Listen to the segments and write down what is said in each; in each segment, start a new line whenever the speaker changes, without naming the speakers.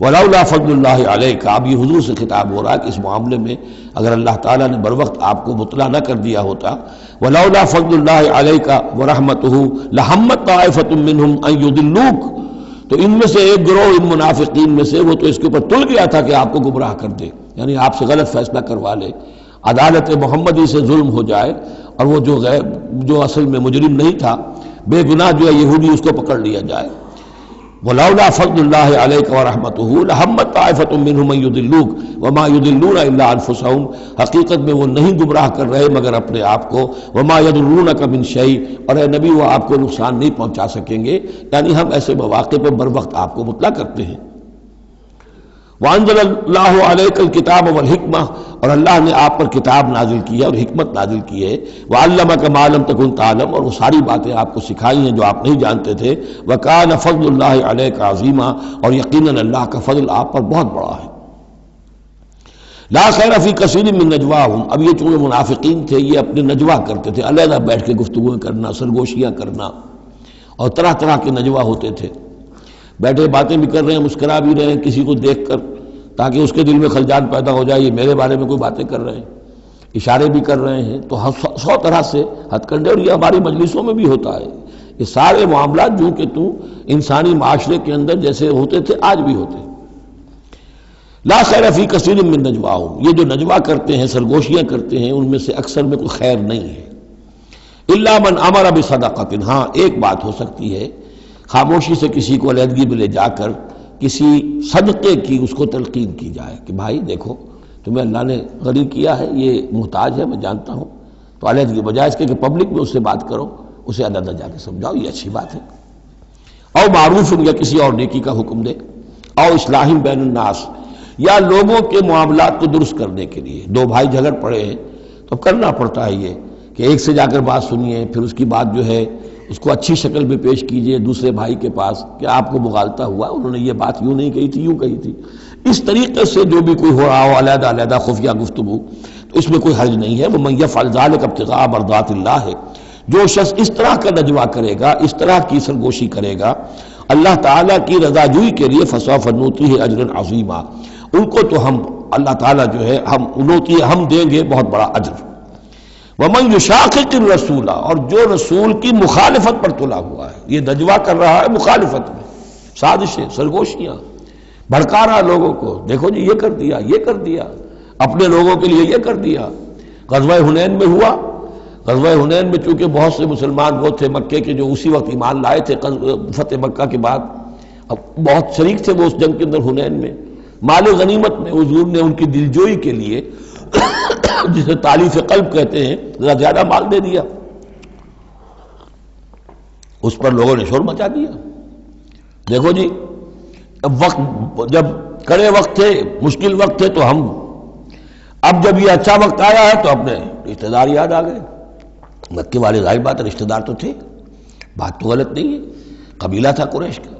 ولولا فضل اللہ علیک، اب یہ حضور سے خطاب ہو رہا ہے کہ اس معاملے میں اگر اللہ تعالیٰ نے بروقت آپ کو مطلع نہ کر دیا ہوتا، ولولا فضل اللہ علیک ورحمتہ لہمت طائفۃ منہم ان یضلوک، تو ان میں سے ایک گروہ ان منافقین میں سے وہ تو اس کے اوپر تل گیا تھا کہ آپ کو گمراہ کر دے، یعنی آپ سے غلط فیصلہ کروا لے، عدالت محمدی سے ظلم ہو جائے، اور وہ جو اصل میں مجرم نہیں تھا، بے گناہ جو ہے یہودی، اس کو پکڑ لیا جائے۔ ولولا فضل اللہ علیک ورحمتہ لہمت طائفۃ منہم ان یضلوک وما یضلون الا انفسہم، حقیقت میں وہ نہیں گمراہ کر رہے مگر اپنے آپ کو، وما یضرونک من شیء، اور اے نبی وہ آپ کو نقصان نہیں پہنچا سکیں گے، یعنی ہم ایسے مواقع پر بروقت آپ کو مطلع کرتے ہیں۔ وانزل اللہ علیک الکتاب والحکمہ، اور اللہ نے آپ پر کتاب نازل کی ہے اور حکمت نازل کی ہے، وعلمک ما لم تکن تعلم، اور وہ ساری باتیں آپ کو سکھائی ہیں جو آپ نہیں جانتے تھے، وکان فضل اللہ علیک عظیما، اور یقیناً اللہ کا فضل آپ پر بہت بڑا ہے۔ لا خیر فی کثیر من نجواہم، اب یہ چونکہ منافقین تھے یہ اپنے نجوا کرتے تھے، علیحدہ بیٹھ کے گفتگو کرنا، سرگوشیاں کرنا، اور طرح طرح کے نجوا ہوتے تھے، بیٹھے باتیں بھی کر رہے ہیں، مسکرا بھی رہے ہیں کسی کو دیکھ کر تاکہ اس کے دل میں خلجان پیدا ہو جائے، یہ میرے بارے میں کوئی باتیں کر رہے ہیں، اشارے بھی کر رہے ہیں، تو 100 طرح سے ہتھ کنڈے، اور یہ ہماری مجلسوں میں بھی ہوتا ہے، یہ سارے معاملات جو کہ انسانی معاشرے کے اندر جیسے ہوتے تھے آج بھی ہوتے ہیں۔ لا خیر فی کثیر من نجواہم، یہ جو نجوا کرتے ہیں، سرگوشیاں کرتے ہیں، ان میں سے اکثر میں کوئی خیر نہیں ہے، الا من امر بصدقۃ، ہاں ایک بات ہو سکتی ہے، خاموشی سے کسی کو علیحدگی میں لے جا کر کسی صدقے کی اس کو تلقین کی جائے کہ بھائی دیکھو تمہیں اللہ نے غنی کیا ہے، یہ محتاج ہے میں جانتا ہوں، تو علیحدگی بجائے اس کے کہ پبلک میں اس سے بات کرو، اسے علیحدہ جا کے سمجھاؤ، یہ اچھی بات ہے۔ او معروف، یا کسی اور نیکی کا حکم دے، او اصلاح بین الناس، یا لوگوں کے معاملات کو درست کرنے کے لیے، دو بھائی جھگڑ پڑے ہیں تو کرنا پڑتا ہے یہ کہ ایک سے جا کر بات سنیے، پھر اس کی بات جو ہے اس کو اچھی شکل میں پیش کیجئے دوسرے بھائی کے پاس کہ آپ کو مغالطہ ہوا، انہوں نے یہ بات یوں نہیں کہی تھی، یوں کہی تھی، اس طریقے سے جو بھی کوئی ہو رہا ہو علیحدہ علیحدہ خفیہ گفتگو، تو اس میں کوئی حرج نہیں ہے۔ وَمَن يَفْعَلْ ذَلِكَ ابْتِغَاءَ مَرْضَاتِ اللَّهِ، جو شخص اس طرح کا نجوا کرے گا، اس طرح کی سرگوشی کرے گا اللہ تعالیٰ کی رضا جوئی کے لیے، فَسَوْفَ نُؤْتِيهِ أَجْرًا عَظِيمًا، ان کو تو ہم اللہ تعالیٰ جو ہے ہم دیں گے بہت بڑا اجر۔ وَمَن يُشَاقِقِ الرَّسُولَ، اور جو رسول کی مخالفت پر تلا ہوا ہے، یہ نجوا کر رہا ہے مخالفت میں، سازشیں، سرگوشیاں، بھڑکا رہا لوگوں کو، دیکھو جی یہ کر دیا، یہ کر دیا، اپنے لوگوں کے لیے یہ کر دیا۔ غزوہ حنین میں ہوا، غزوہ حنین میں چونکہ بہت سے مسلمان وہ تھے مکے کے جو اسی وقت ایمان لائے تھے فتح مکہ کے بعد، اب بہت شریک تھے وہ اس جنگ کے اندر حنین میں، مال غنیمت میں حضور نے ان کی دلجوئی کے لیے جسے تالیف قلب کہتے ہیں ذرا زیادہ مال دے دیا، اس پر لوگوں نے شور مچا دیا۔ دیکھو جی وقت جب کڑے وقت تھے، مشکل وقت تھے تو ہم، اب جب یہ اچھا وقت آیا ہے تو اپنے رشتہ دار یاد آ گئے، مکے والے ظاہر بات ہے رشتہ دار تو تھے، بات تو غلط نہیں ہے، قبیلہ تھا قریش کا۔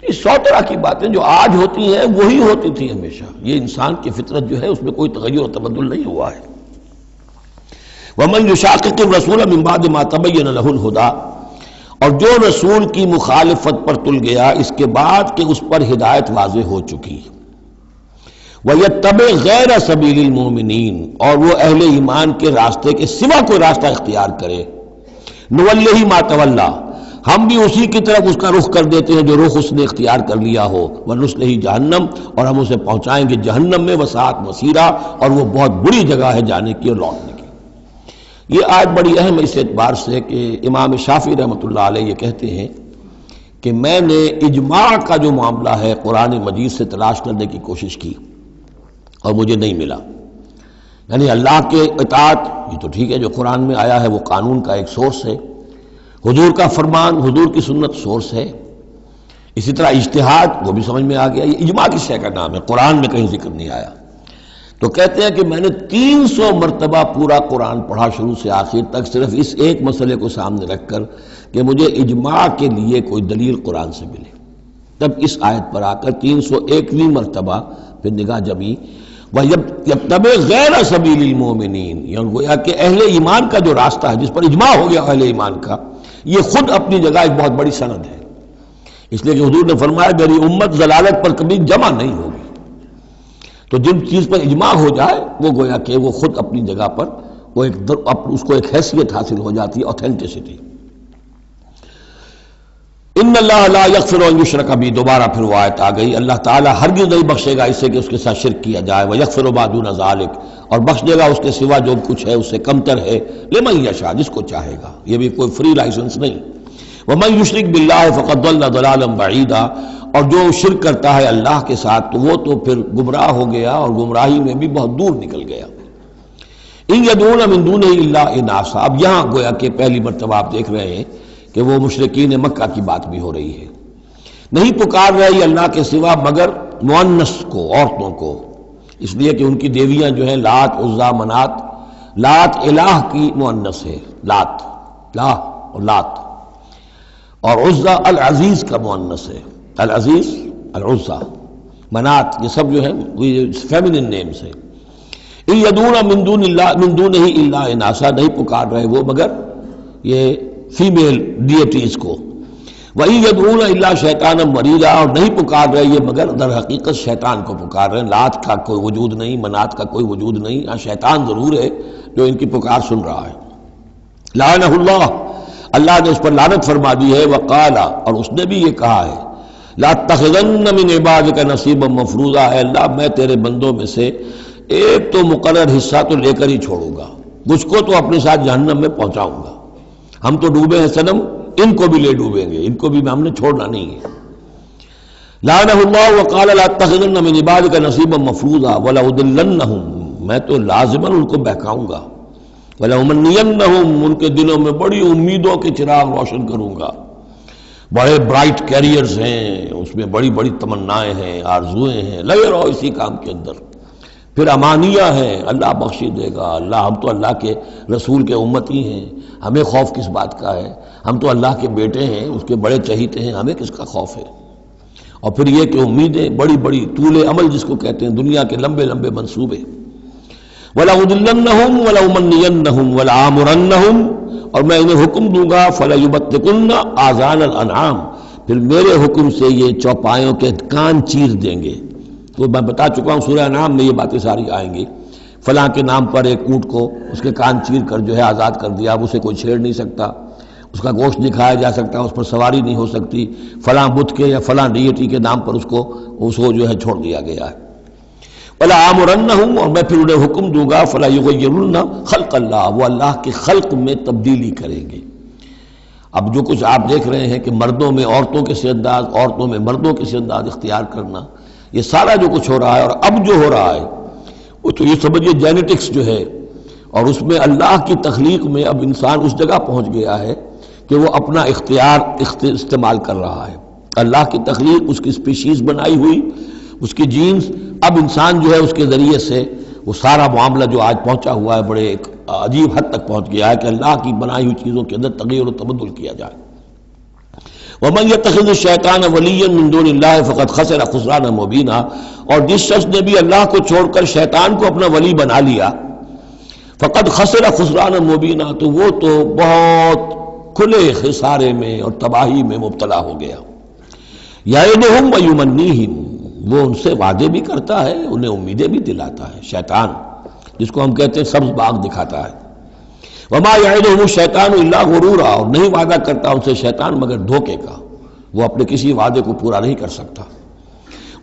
یہ 100 طرح کی باتیں جو آج ہوتی ہیں وہی ہوتی تھی ہمیشہ، یہ انسان کی فطرت جو ہے اس میں کوئی تغیر و تبدل نہیں ہوا ہے۔ وَمَن يُشَاقِقِ الرَّسُولَ مِن بَعْدِ مَا تَبَيَّنَ لَهُ الْهُدَىٰ، اور جو رسول کی مخالفت پر تل گیا اس کے بعد کہ اس پر ہدایت واضح ہو چکی، وَيَتَّبِعْ غَيْرَ سَبِيلِ الْمُؤْمِنِينَ، اور وہ اہل ایمان کے راستے کے سوا کوئی راستہ اختیار کرے، نُوَلِّهِ مَا تَوَلَّىٰ، ہم بھی اسی کی طرف اس کا رخ کر دیتے ہیں جو رخ اس نے اختیار کر لیا ہو، وَنُصْلِهِ جہنم، اور ہم اسے پہنچائیں گے جہنم میں، وَسَاءَتْ مَصِيرًا، اور وہ بہت بری جگہ ہے جانے کی اور لوٹنے کی۔ یہ آیت بڑی اہم ہے اس اعتبار سے کہ امام شافعی رحمۃ اللہ علیہ یہ کہتے ہیں کہ میں نے اجماع کا جو معاملہ ہے قرآن مجید سے تلاش کرنے کی کوشش کی اور مجھے نہیں ملا، یعنی اللہ کے اطاعت یہ تو ٹھیک ہے جو قرآن میں آیا ہے وہ قانون کا ایک سورس ہے، حضور کا فرمان، حضور کی سنت سورس ہے، اسی طرح اجتہاد وہ بھی سمجھ میں آ گیا، یہ اجماع کس شے کا نام ہے، قرآن میں کہیں ذکر نہیں آیا۔ تو کہتے ہیں کہ میں نے 300 مرتبہ پورا قرآن پڑھا شروع سے آخر تک صرف اس ایک مسئلے کو سامنے رکھ کر کہ مجھے اجماع کے لیے کوئی دلیل قرآن سے ملے، تب اس آیت پر آ کر 301ویں مرتبہ پھر نگاہ جمی، وَيَتَّبِعْ غَيْرَ سَبِيلِ الْمُؤْمِنِينَ، یعنی گویا کہ اہل ایمان کا جو راستہ ہے جس پر اجماع ہو گیا اہل ایمان کا، یہ خود اپنی جگہ ایک بہت بڑی سند ہے، اس لیے کہ حضور نے فرمایا میری امت ضلالت پر کبھی جمع نہیں ہوگی. تو جن چیز پر اجماع ہو جائے وہ گویا کہ وہ خود اپنی جگہ پر وہ اس کو ایک حیثیت حاصل ہو جاتی ہے، اوتھینٹسٹی. ان اللہ لا یغفر ان یشرک بہ، دوبارہ پھر وہ آیت آ گئی، اللہ تعالیٰ ہرگز نہیں بخشے گا اس سے کہ اس کے ساتھ شرک کیا جائے، ویغفر ما دون ذلک، اور بخش دے گا اس کے سوا جو کچھ ہے اس سے کمتر ہے، لمن یشاء، جس کو چاہے گا. یہ بھی کوئی فری لائسنس نہیں. ومن یشرک باللہ فقد ضل ضلالا بعیدا، اور جو شرک کرتا ہے اللہ کے ساتھ تو وہ تو پھر گمراہ ہو گیا اور گمراہی میں بھی بہت دور نکل گیا. ان یدعون من دونہ الا اناثا، اب یہاں گویا کہ پہلی مرتبہ آپ دیکھ رہے ہیں کہ وہ مشرکین مکہ کی بات بھی ہو رہی ہے. نہیں پکار رہی اللہ کے سوا مگر مؤنث کو، عورتوں کو، اس لیے کہ ان کی دیویاں جو ہیں لات، عزا، منات. لات الہ کی مؤنث ہے، لات، لا اور لات، اور عزا العزیز کا مؤنث ہے، العزیز، العزا، منات، یہ سب جو ہے فیمنن نیمز ہیں. ان یدعون من دونہ الا اناثا، نہیں پکار رہے وہ مگر یہ فیمیل ڈیٹیز کو. وَإِن يَدْعُونَ إِلَّا شَيْطَانًا مَرِيدًا، اور نہیں پکار رہے یہ مگر در حقیقت شیطان کو پکار رہے ہیں. لات کا کوئی وجود نہیں، منات کا کوئی وجود نہیں، ہاں شیطان ضرور ہے جو ان کی پکار سن رہا ہے. لعنہ اللہ، اللہ نے اس پر لعنت فرما دی ہے. وقال، اور اس نے بھی یہ کہا ہے، لَأَتَّخِذَنَّ مِنْ عِبَادِكَ نَصِيبًا مَفْرُوضًا، اے اللہ میں تیرے بندوں میں سے ایک تو مقرر حصہ تو لے کر ہی چھوڑوں گا، کچھ کو تو اپنے ساتھ جہنم میں پہنچاؤں گا. ہم تو ڈوبے ہیں صنم، ان کو بھی لے ڈوبیں گے، ان کو بھی ہم نے چھوڑنا نہیں ہے. لعنہ اللہ وقال لاتخذن من عبادک نصیبا مفروضا ولأضلنہم، میں تو لازماً ان کو بہکاؤں گا. ولأمنینہم، ان کے دلوں میں بڑی امیدوں کے چراغ روشن کروں گا. بڑے برائٹ کیریئرز ہیں، اس میں بڑی بڑی تمنائیں ہیں، آرزویں ہیں، لگے رہو اسی کام کے اندر. پھر امانیہ ہیں، اللہ بخشی دے گا، اللہ، ہم تو اللہ کے رسول کے امتی ہیں، ہمیں خوف کس بات کا ہے، ہم تو اللہ کے بیٹے ہیں، اس کے بڑے چہیتے ہیں، ہمیں کس کا خوف ہے. اور پھر یہ کہ امیدیں بڑی بڑی، طول عمل جس کو کہتے ہیں، دنیا کے لمبے لمبے منصوبے. وَلَأُضِلَّنَّهُمْ وَلَأُمَنِّيَنَّهُمْ وَلَآمُرَنَّهُم، اور میں انہیں حکم دوں گا، فَلَيُبَتِّكُنَّ آذَانَ الْأَنْعَامِ، پھر میرے حکم سے یہ چوپایوں کے کان چیر دیں گے. تو میں بتا چکا ہوں سورہ انعام میں یہ باتیں ساری آئیں گی. فلاں کے نام پر ایک اونٹ کو اس کے کان چیر کر جو ہے آزاد کر دیا، اب اسے کوئی چھیڑ نہیں سکتا، اس کا گوشت نہیں کھایا جا سکتا، اس پر سواری نہیں ہو سکتی. فلاں بت کے یا فلاں ڈیٹی کے نام پر اس کو جو ہے چھوڑ دیا گیا ہے. وَلَآمُرَنَّهُمْ، اور میں پھر انہیں حکم دوں گا، فَلَا يُغَيِّرُنَّ خَلْقَ اللَّهِ، وہ اللہ کے خلق میں تبدیلی کریں گے. اب جو کچھ آپ دیکھ رہے ہیں کہ مردوں میں عورتوں کے سے انداز، عورتوں میں مردوں کے سے انداز اختیار کرنا، یہ سارا جو کچھ ہو رہا ہے، اور اب جو ہو رہا ہے وہ تو یہ سمجھیے جینیٹکس جو ہے، اور اس میں اللہ کی تخلیق میں اب انسان اس جگہ پہنچ گیا ہے کہ وہ اپنا اختیار استعمال کر رہا ہے. اللہ کی تخلیق، اس کی اسپیشیز بنائی ہوئی، اس کی جینز، اب انسان جو ہے اس کے ذریعے سے وہ سارا معاملہ جو آج پہنچا ہوا ہے بڑے ایک عجیب حد تک پہنچ گیا ہے کہ اللہ کی بنائی ہوئی چیزوں کے اندر تغیر و تبدل کیا جائے. وَمَنْ يَتَّخِذِ الشَّيْطَانَ وَلِيًّا مِنْ دُونِ اللَّهِ فَقَدْ خَسِرَ خُسْرَانًا مُبِينًا، اور جس شخص نے بھی اللہ کو چھوڑ کر شیطان کو اپنا ولی بنا لیا، فَقَدْ خَسِرَ خُسْرَانًا مُبِينًا، تو وہ تو بہت کھلے خسارے میں اور تباہی میں مبتلا ہو گیا. یعدہم ویمنیہم، وہ ان سے وعدے بھی کرتا ہے، انہیں امیدیں بھی دلاتا ہے. شیطان جس کو ہم کہتے ہیں سبز باغ دکھاتا ہے. وما یعدہم الشیطان الا غرورا، اور نہیں وعدہ کرتا ان سے شیطان مگر دھوکے کا، وہ اپنے کسی وعدے کو پورا نہیں کر سکتا.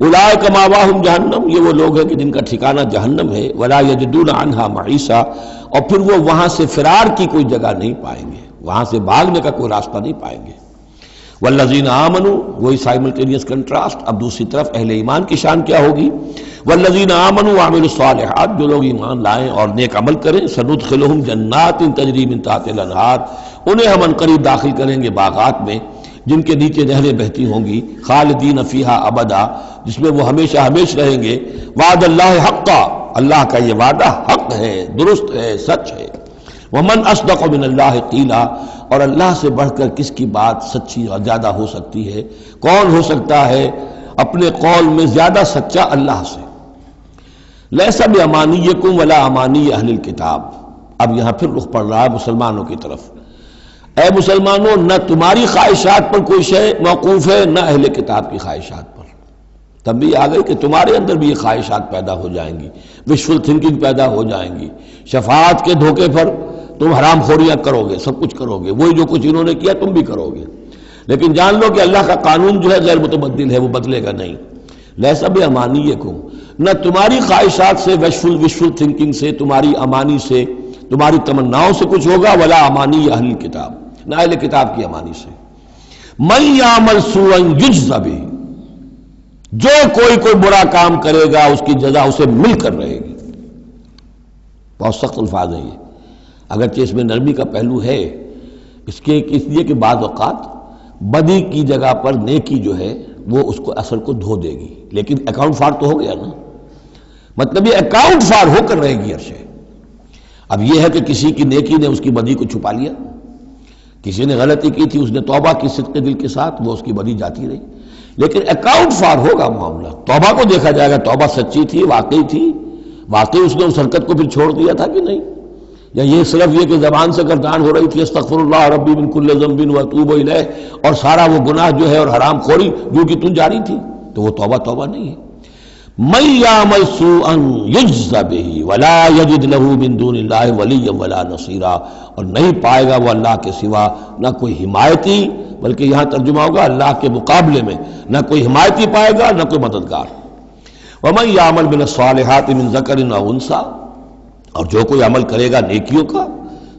اولئک مأواہم جہنم، یہ وہ لوگ ہیں کہ جن کا ٹھکانہ جہنم ہے. ولا یجدون عنہا محیصا، اور پھر وہ وہاں سے فرار کی کوئی جگہ نہیں پائیں گے، وہاں سے بھاگنے کا کوئی راستہ نہیں پائیں گے. والذین آمنوا، وہی سائملٹینیس کنٹراسٹ. اب دوسری طرف اہل ایمان کی شان کیا ہوگی؟ والذین آمنوا وعملوا الصالحات، جو لوگ ایمان لائیں اور نیک عمل کریں، سندخلہم جنات تجری من تحتہا الانہار، انہیں ہم عنقریب داخل کریں گے باغات میں جن کے نیچے نہریں بہتی ہوں گی. خالدین فیہا ابدا، جس میں وہ ہمیشہ ہمیش رہیں گے. وعد اللہ حقا، اللہ کا یہ وعدہ حق ہے، درست ہے، سچ ہے. ومن اصدق من اللہ قیلا، اور اللہ سے بڑھ کر کس کی بات سچی اور زیادہ ہو سکتی ہے؟ کون ہو سکتا ہے اپنے قول میں زیادہ سچا اللہ سے؟ لیس بامانیکم ولا امانی اہل الکتاب، اب یہاں پھر رخ پڑ رہا ہے مسلمانوں کی طرف. اے مسلمانوں نہ تمہاری خواہشات پر کوئی شے موقوف ہے نہ اہل کتاب کی خواہشات پر۔ تب بھی آ گئی کہ تمہارے اندر بھی یہ خواہشات پیدا ہو جائیں گی، وشفل تھنکنگ پیدا ہو جائیں گی، شفاعت کے دھوکے پر تم حرام خوریاں کرو گے، سب کچھ کرو گے، وہی جو کچھ انہوں نے کیا تم بھی کرو گے۔ لیکن جان لو کہ اللہ کا قانون جو ہے غیر متبدل ہے، وہ بدلے گا نہیں۔ لیسا بامانیکم، نہ تمہاری خواہشات سے وشفل تھنکنگ سے، تمہاری امانی سے، تمہاری تمناؤں سے کچھ ہوگا، ولا امانی اہل کتاب، نہ اہل کتاب کی امانی سے۔ من یعمل سوءا یجز بہ، جو کوئی برا کام کرے گا اس کی جزا اسے مل کر رہے گی۔ بہت سخت الفاظ ہیں یہ، اگرچہ اس میں نرمی کا پہلو ہے، اس لیے کہ بعض اوقات بدی کی جگہ پر نیکی جو ہے وہ اس کو اثر کو دھو دے گی، لیکن اکاؤنٹ فار تو ہو گیا نا، مطلب یہ اکاؤنٹ فار ہو کر رہے گی عرشے۔ اب یہ ہے کہ کسی کی نیکی نے اس کی بدی کو چھپا لیا، کسی نے غلطی کی تھی، اس نے توبہ کی صدق دل کے ساتھ، وہ اس کی بدی جاتی رہی، لیکن اکاؤنٹ فار ہوگا معاملہ۔ توبہ کو دیکھا جائے گا، توبہ سچی تھی، واقعی تھی، واقعی اس نے اس حرکت کو پھر چھوڑ دیا تھا کہ نہیں، یا یہ صرف یہ کہ زبان سے گردان ہو رہی تھی استغفر اللہ ربی من کل ذنب واتوب الیہ، اور سارا وہ گناہ جو ہے اور حرام خوری جو کہ تم جاری تھی، تو وہ توبہ نہیں ہے۔ من یعمل سوءا یجز بہ ولا یجد له من دون اللہ ولیا ولا نصیرا، اور نہیں پائے گا وہ اللہ کے سوا نہ کوئی حمایتی، بلکہ یہاں ترجمہ ہوگا اللہ کے مقابلے میں نہ کوئی حمایتی پائے گا نہ کوئی مددگار۔ ومن یعمل من الصالحات من ذکر او انثی، اور جو کوئی عمل کرے گا نیکیوں کا،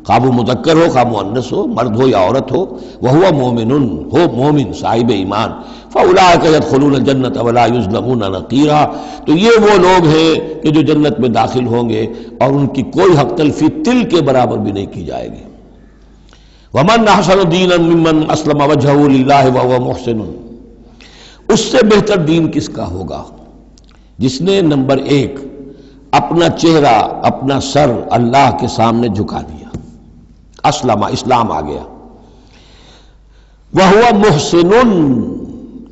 خواہ وہ مذکر ہو خواہ مؤنث ہو، مرد ہو یا عورت ہو، وہو مومن، ہو مومن صاحب ایمان، فاولئک یدخلون الجنۃ ولا یظلمون نقیرا، تو یہ وہ لوگ ہیں کہ جو جنت میں داخل ہوں گے اور ان کی کوئی حق تلفی تل کے برابر بھی نہیں کی جائے گی۔ ومن احسن دینا ممن اسلم وجہہ للہ وہو محسن، اس سے بہتر دین کس کا ہوگا جس نے نمبر 1 اپنا چہرہ اپنا سر اللہ کے سامنے جھکا دیا، اسلم، اسلام آ گیا، وہو محسن،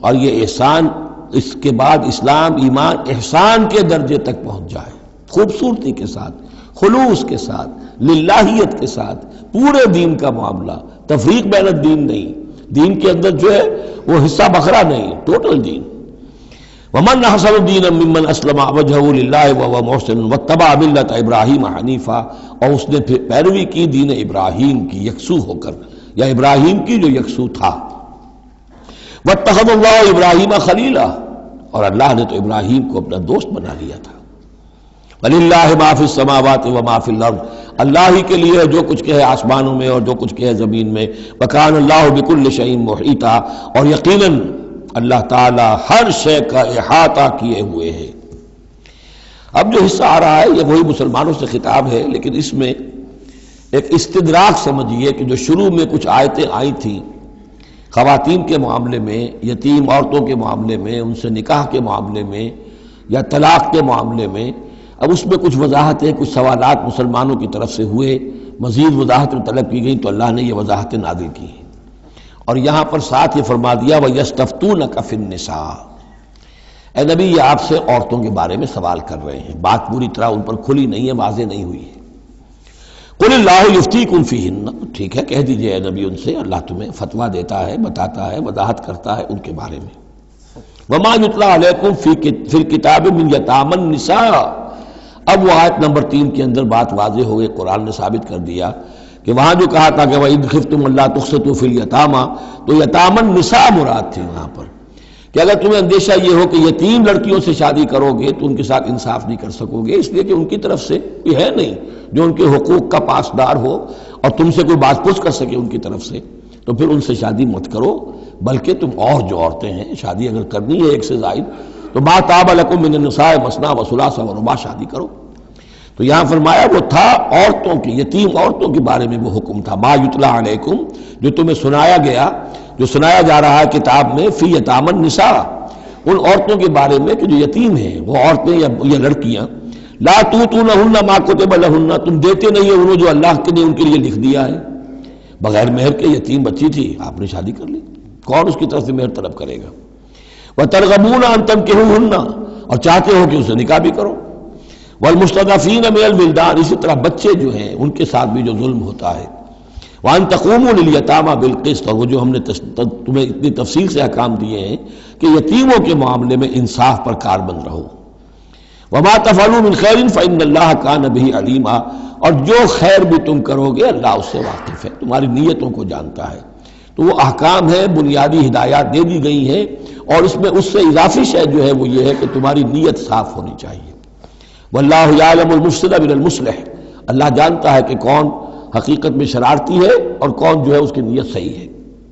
اور یہ احسان، اس کے بعد اسلام ایمان احسان کے درجے تک پہنچ جائے، خوبصورتی کے ساتھ، خلوص کے ساتھ، للہیت کے ساتھ، پورے دین کا معاملہ، تفریق بین الدین نہیں، دین کے اندر جو ہے وہ حصہ بکھرا نہیں، ٹوٹل دین۔ ومن احسن دینا ممن اسلم وجہہ للہ وہو محسن واتبع ملت ابراہیم حنیفا، اور اس نے پھر پیروی کی دین ابراہیم کی یکسو ہو کر، یا ابراہیم کی جو یکسو تھا۔ واتخذ اللہ ابراہیم خلیلا، اور اللہ نے تو ابراہیم کو اپنا دوست بنا لیا تھا۔ وَلِلَّهِ مَا فِي السَّمَاوَاتِ وَمَا فِي الْأَرْضِ، اللہ ہی کے لیے جو کچھ کہ ہے آسمانوں میں اور جو کچھ کہ ہے زمین میں۔ وَكَانَ اللَّهُ بِكُلِّ شَيْءٍ مُحِيطًا، اور یقیناً اللہ تعالی ہر شے کا احاطہ کیے ہوئے ہے۔ اب جو حصہ آ رہا ہے یہ وہی مسلمانوں سے خطاب ہے، لیکن اس میں ایک استدراک سمجھیے کہ جو شروع میں کچھ آیتیں آئی تھیں خواتین کے معاملے میں، یتیم عورتوں کے معاملے میں، ان سے نکاح کے معاملے میں یا طلاق کے معاملے میں، اب اس میں کچھ وضاحتیں، کچھ سوالات مسلمانوں کی طرف سے ہوئے، مزید وضاحتیں طلب کی گئیں تو اللہ نے یہ وضاحتیں نازل کی ہیں، اور یہاں پر ساتھ یہ فرما دیا وَيَسْتَفْتُونَكَ فِي النِّسَاءِ، اے نبی یہ آپ سے عورتوں کے بارے میں سوال کر رہے ہیں، بات پوری طرح ان پر کھلی نہیں ہے، واضح نہیں ہوئی ہے۔ قُلِ اللَّهُ يُفْتِيكُمْ فِيهِنَّ، ٹھیک ہے کہہ دیجئے اے نبی ان سے، اللہ تمہیں فتویٰ دیتا ہے، بتاتا ہے، وضاحت کرتا ہے ان کے بارے میں۔ وَمَا يُتْلَىٰ عَلَيْكُمْ فِي الْكِتَابِ مِنْ يَتَامَى النِّسَاءِ، اب وہ آیت نمبر 3 کے اندر بات واضح ہو گئی، قرآن نے ثابت کر دیا کہ وہاں جو کہا تھا کہ وَإِنْ خِفْتُمْ أَلَّا تُقْسِطُوا فِي الْيَتَامَى، تو یتامى النساء مراد تھی وہاں پر، کہ اگر تمہیں اندیشہ یہ ہو کہ یتیم لڑکیوں سے شادی کرو گے تو ان کے ساتھ انصاف نہیں کر سکو گے، اس لیے کہ ان کی طرف سے یہ ہے نہیں جو ان کے حقوق کا پاسدار ہو اور تم سے کوئی بات پوچھ کر سکے ان کی طرف سے، تو پھر ان سے شادی مت کرو، بلکہ تم اور جو عورتیں ہیں شادی اگر کرنی ہے ایک سے زائد تو ما طاب لکم من النساء مثنی وثلاث ورباع، شادی کرو۔ تو یہاں فرمایا وہ تھا عورتوں کی، یتیم عورتوں کے بارے میں وہ حکم تھا، ما یتلا علیکم، جو تمہیں سنایا گیا، جو سنایا جا رہا ہے کتاب میں، فی یتامى النساء، ان عورتوں کے بارے میں کہ جو یتیم ہیں، وہ عورتیں یا لڑکیاں، لا توتونہن ما کتب لہن، تم دیتے نہیں ہیں انہوں جو اللہ نے ان کے لیے لکھ دیا ہے، بغیر مہر کے یتیم بچی تھی آپ نے شادی کر لی، کون اس کی طرف سے مہر طلب کرے گا؟ وترغبون ان تنکحوہن، اور چاہتے ہو کہ اسے نکاح بھی کرو، والمستضعفین من الولدان، اسی طرح بچے جو ہیں ان کے ساتھ بھی جو ظلم ہوتا ہے، وَأَن تَقُومُوا لِلْيَتَامَى بِالْقِسْطِ، اور وہ جو ہم نے تمہیں اتنی تفصیل سے احکام دیے ہیں کہ یتیموں کے معاملے میں انصاف پر کاربند رہو. وَمَا تَفْعَلُوا مِنْ خَيْرٍ فَإِنَّ اللَّهَ كَانَ بِهِ عَلِيمًا، اور جو خیر بھی تم کرو گے اللہ اس سے واقف ہے، تمہاری نیتوں کو جانتا ہے. تو وہ احکام ہے، بنیادی ہدایات دے دی گئی ہیں، اور اس میں اس سے اضافی شے جو ہے وہ یہ ہے کہ تمہاری نیت صاف ہونی چاہیے. وَاللَّهُ يَعْلَمُ الْمُفْسِدَ مِنَ الْمُصْلِحِ، اللہ جانتا ہے کہ کون حقیقت میں شرارتی ہے اور کون جو ہے اس کی نیت صحیح ہے.